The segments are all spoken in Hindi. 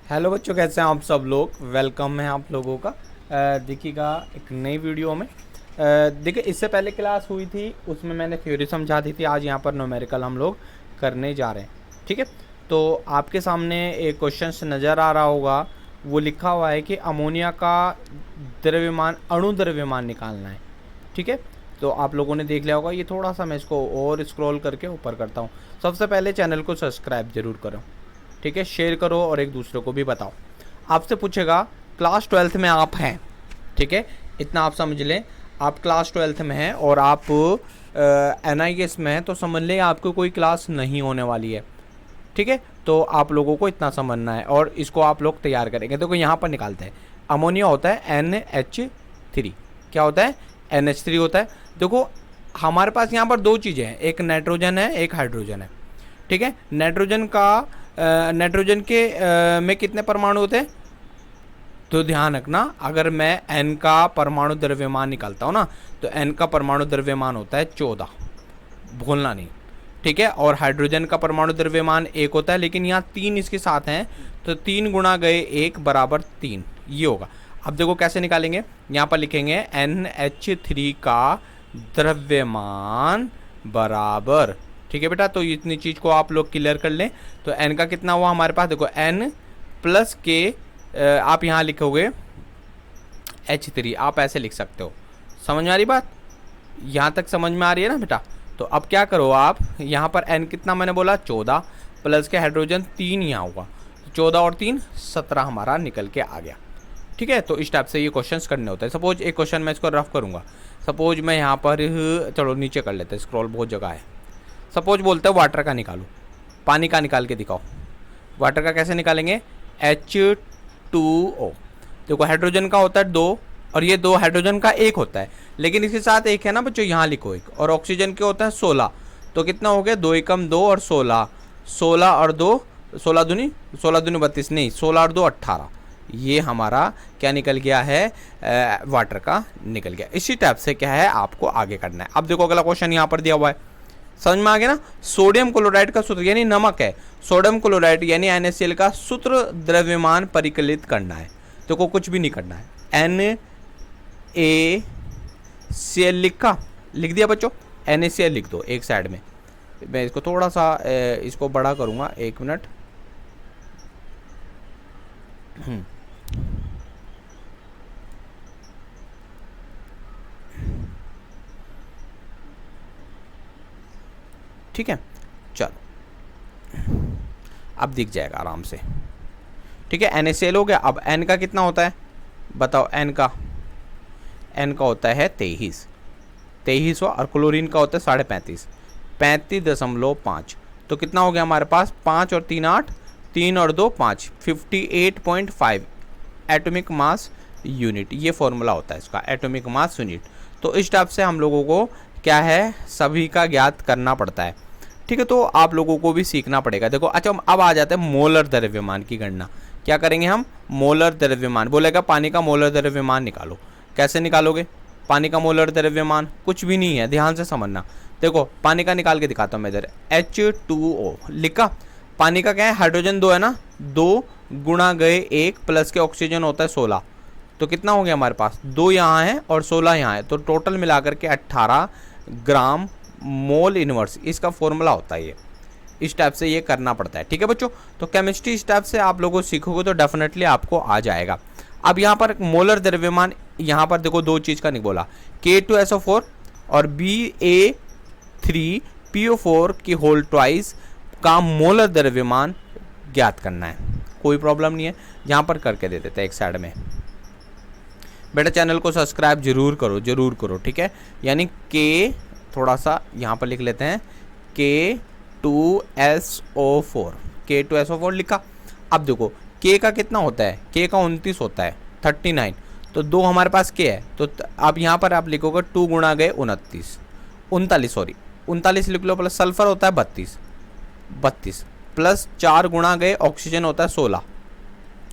हेलो बच्चों, कैसे हैं आप सब लोग। वेलकम है आप लोगों का देखिएगा एक नई वीडियो में। देखिए, इससे पहले क्लास हुई थी, उसमें मैंने थ्योरी समझा दी थी। आज यहाँ पर न्यूमेरिकल हम लोग करने जा रहे हैं। ठीक है, तो आपके सामने एक क्वेश्चन नज़र आ रहा होगा। वो लिखा हुआ है कि अमोनिया का द्रव्यमान, अणु द्रव्यमान निकालना है। ठीक है, तो आप लोगों ने देख लिया होगा। ये थोड़ा सा मैं इसको और स्क्रॉल करके ऊपर करता हूँ। सबसे पहले चैनल को सब्सक्राइब जरूर करो। ठीक है, शेयर करो और एक दूसरे को भी बताओ। आपसे पूछेगा क्लास 12th में आप हैं। ठीक है, इतना आप समझ लें। आप क्लास 12th में हैं और आप NIS में हैं, तो समझ लें आपको कोई क्लास नहीं होने वाली है। ठीक है, तो आप लोगों को इतना समझना है और इसको आप लोग तैयार करेंगे। देखो यहाँ पर निकालते हैं। अमोनिया होता है NH3। क्या होता है? NH3 होता है। देखो हमारे पास यहाँ पर दो चीज़ें हैं, एक नाइट्रोजन है, एक हाइड्रोजन है। ठीक है, नाइट्रोजन के में कितने परमाणु होते हैं? तो ध्यान रखना, अगर मैं N का परमाणु द्रव्यमान निकालता हूँ ना, तो N का परमाणु द्रव्यमान होता है 14, भूलना नहीं। ठीक है, और हाइड्रोजन का परमाणु द्रव्यमान 1 होता है, लेकिन यहाँ 3 इसके साथ हैं, तो 3 गुणा गए 1 बराबर 3, ये होगा। अब देखो कैसे निकालेंगे। यहाँ पर लिखेंगे NH3 का द्रव्यमान बराबर। ठीक है बेटा, तो इतनी चीज़ को आप लोग क्लियर कर लें। तो N का कितना हुआ हमारे पास? देखो N प्लस के, आप यहाँ लिखोगे H3, आप ऐसे लिख सकते हो। समझ में आ रही बात? यहाँ तक समझ में आ रही है ना बेटा? तो अब क्या करो आप, यहाँ पर N कितना मैंने बोला? 14, प्लस के हाइड्रोजन 3 यहाँ होगा, 14 और 3 17 हमारा निकल के आ गया। ठीक है, तो इस टाइप से ये क्वेश्चंस करने होते हैं। सपोज एक क्वेश्चन मैं इसको रफ करूँगा। सपोज मैं यहाँ पर, चलो नीचे कर लेते हैं, स्क्रॉल बहुत जगह है। सपोज बोलते हैं वाटर का निकालो, पानी का निकाल के दिखाओ। वाटर का कैसे निकालेंगे? H2O। देखो हाइड्रोजन का होता है 2, और ये 2 हाइड्रोजन का 1 होता है, लेकिन इसके साथ एक है ना बच्चों, यहाँ लिखो 1। और ऑक्सीजन के होता है 16, तो कितना हो गया? 2 एकम 2 और 16, 16 और 2, 16 दूनी 32 नहीं, 16 और 2 18। ये हमारा क्या निकल गया है? वाटर का निकल गया। इसी टाइप से क्या है आपको आगे करना है। अब देखो अगला क्वेश्चन यहाँ पर दिया हुआ है, समझ में आ गया ना। सोडियम क्लोराइड का सूत्र, यानी नमक है, सोडियम क्लोराइड यानी NaCl का सूत्र द्रव्यमान परिकलित करना है। तो को कुछ भी नहीं करना है, NaCl लिख दिया बच्चों। NaCl लिख दो एक साइड में। मैं इसको थोड़ा सा इसको बड़ा करूँगा, 1 मिनट। ठीक है, चलो अब दिख जाएगा आराम से। ठीक है, NaCl हो गया। अब N का कितना होता है बताओ? N का होता है 23 और क्लोरीन का होता है 35.5, 35.5। तो कितना हो गया हमारे पास? 5 और 3 8, 3 और 2 5, 58.5 एटॉमिक मास यूनिट। ये फॉर्मूला होता है इसका, एटॉमिक मास यूनिट। तो इस टाइप से हम लोगों को क्या है, सभी का ज्ञात करना पड़ता है। ठीक है, तो आप लोगों को भी सीखना पड़ेगा। देखो अच्छा, अब आ जाते हैं मोलर द्रव्यमान की गणना। क्या करेंगे हम? मोलर द्रव्यमान। बोलेगा पानी का मोलर द्रव्यमान निकालो। कैसे निकालोगे पानी का मोलर द्रव्यमान? कुछ भी नहीं है, ध्यान से समझना। देखो पानी का निकाल के दिखाता हूँ मैं इधर। H2O लिखा। पानी का क्या है? हाइड्रोजन 2 है ना, 2 गुणा गए 1, प्लस के ऑक्सीजन होता है 16। तो कितना हो गया हमारे पास? 2 यहाँ है और 16 यहाँ है, तो टोटल मिलाकर के 18 ग्राम मोल इनवर्स इसका फॉर्मूला होता है ये। इस टाइप से ये करना पड़ता है। ठीक है बच्चों, तो केमिस्ट्री इस टाइप से आप लोगों सीखोगे तो डेफिनेटली आपको आ जाएगा। अब यहाँ पर मोलर द्रव्यमान, यहाँ पर देखो दो चीज़ का नहीं बोला, K2SO4 और Ba3PO4 की होल ट्वाइस का मोलर द्रव्यमान ज्ञात करना है। कोई प्रॉब्लम नहीं है, यहाँ पर करके दे देते हैं एक साइड में। बेटा चैनल को सब्सक्राइब जरूर करो। ठीक है, यानी K थोड़ा सा यहाँ पर लिख लेते हैं, K2SO4 लिखा। अब देखो K का कितना होता है? K का 29 होता है, 39। तो 2 हमारे पास K है, तो अब यहाँ पर आप लिखोगे 2 गुणा गए 39 लिख लो। प्लस सल्फर होता है 32 प्लस 4 गुणा गए ऑक्सीजन होता है 16।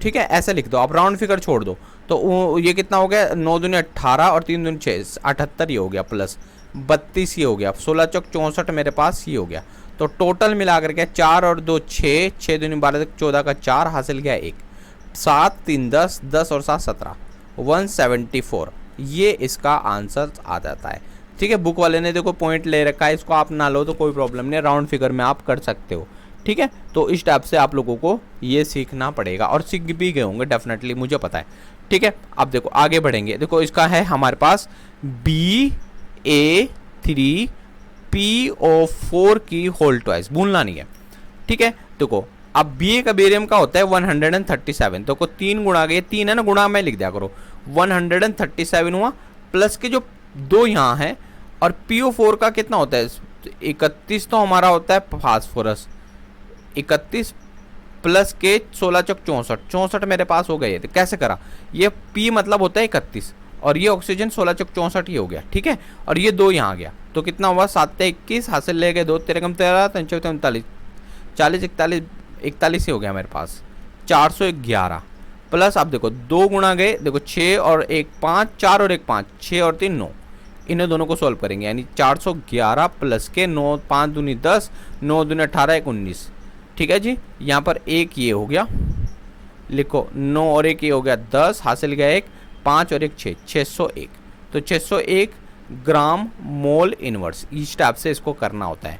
ठीक है, ऐसे लिख दो आप, राउंड फिगर छोड़ दो। तो ये कितना हो गया? 9 दूनी 18 और 3 दूनी 6, 78 ये हो गया, प्लस 32 ये हो गया, 16 चौक 64 मेरे पास ये हो गया। तो टोटल मिला करके 4 और 2 6, 6 दूनी 12 14 का 4 हासिल गया 1। 7 3 10, 10 और 7 17, 174, ये इसका आंसर आ जाता है। ठीक है, बुक वाले ने देखो पॉइंट ले रखा है, इसको आप ना लो तो कोई प्रॉब्लम नहीं, राउंड फिगर में आप कर सकते हो। ठीक है, तो इस टाइप से आप लोगों को ये सीखना पड़ेगा और सीख भी गए होंगे डेफिनेटली, मुझे पता है। ठीक है, अब देखो आगे बढ़ेंगे। देखो इसका है हमारे पास BA3PO4 की होल ट्वाइस, भूलना नहीं है। ठीक है, देखो अब BA का बेरियम का होता है 137, तो को 3 गुणा गए, 3 है ना, गुणा में लिख दिया करो, 137 हुआ, प्लस के जो 2 यहाँ है, और PO4 का कितना होता है 31, तो हमारा होता है फास्फोरस 31 प्लस के 16 चौक 64, 64 मेरे पास हो गए। तो कैसे करा, ये P मतलब होता है 31 और ये ऑक्सीजन 16 चौक 64 ही हो गया। ठीक है, और ये 2 यहाँ आ गया, तो कितना हुआ 7 21, हासिल ले गए 2 13 कम 13, 3 39, 40 41 ही हो गया मेरे पास, 411 प्लस। आप देखो 2 गुणा गए, देखो 6 और 1 5, 4 और 1 5, 6 और 3 9, इन्हें दोनों को सॉल्व करेंगे, यानी 411 प्लस के 9 5 दूनी 10, 9 दूनी 18 1 19। ठीक है जी, यहाँ पर एक ये हो गया, लिखो 9 और 1 ये हो गया 10, हासिल गया 1, 5 और 1 6, 601, तो 601 ग्राम मोल इनवर्स। इस टाइप से इसको करना होता है,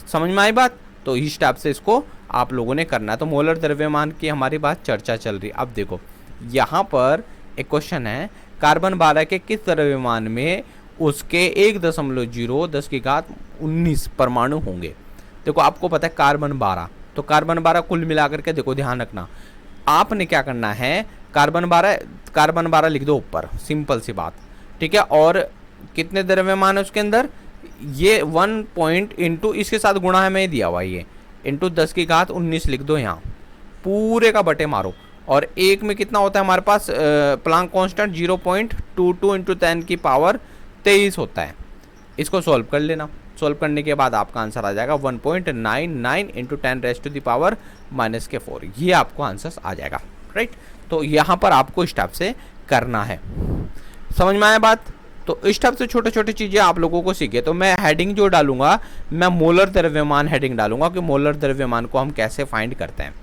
समझ में आई बात? तो इस टाइप से इसको आप लोगों ने करना है। तो मोलर द्रव्यमान की हमारी बात चर्चा चल रही। अब देखो यहाँ पर एक क्वेश्चन है, कार्बन 12 के किस द्रव्यमान में उसके 1.0 10⁻19 परमाणु होंगे? देखो आपको पता है कार्बन 12, तो कार्बन 12 कुल मिलाकर के देखो, ध्यान रखना, आपने क्या करना है, कार्बन 12 लिख दो ऊपर, सिंपल सी बात। ठीक है, और कितने द्रव्यमान है उसके अंदर, ये 1 पॉइंट इंटू इसके साथ गुणा है, मैं दिया हुआ ये, इंटू 10⁻19 लिख दो यहाँ, पूरे का बटे मारो। और एक में कितना होता है हमारे पास, प्लांक कांस्टेंट 0.22 इंटू 10⁻23 होता है। इसको सॉल्व कर लेना, सॉल्व करने के बाद आपका आंसर आ जाएगा 1.99 इंटू 10⁻⁻⁴, ये आपको आंसर आ जाएगा। राइट, तो यहाँ पर आपको इस टाइप से करना है, समझ में आया बात? तो इस टाइप से छोटे छोटे चीज़ें आप लोगों को सीखे। तो मैं हेडिंग जो डालूंगा, मैं मोलर द्रव्यमान हेडिंग डालूंगा कि मोलर द्रव्यमान को हम कैसे फाइंड करते हैं।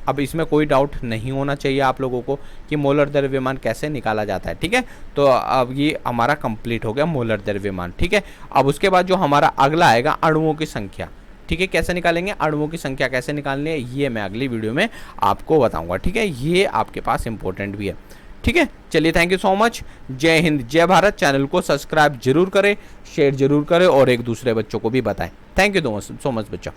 अब इसमें कोई डाउट नहीं होना चाहिए आप लोगों को कि मोलर द्रव्यमान कैसे निकाला जाता है। ठीक है, तो अब ये हमारा कंप्लीट हो गया मोलर द्रव्यमान। ठीक है, अब उसके बाद जो हमारा अगला आएगा अणुओं की संख्या। ठीक है, कैसे निकालेंगे अणुओं की संख्या, कैसे निकालनी है, ये मैं अगली वीडियो में आपको बताऊंगा। ठीक है, ये आपके पास इंपॉर्टेंट भी है। ठीक है, चलिए थैंक यू सो मच, जय हिंद जय भारत। चैनल को सब्सक्राइब जरूर करें, शेयर जरूर करें और एक दूसरे बच्चों को भी बताएं। थैंक यू सो मच बच्चों।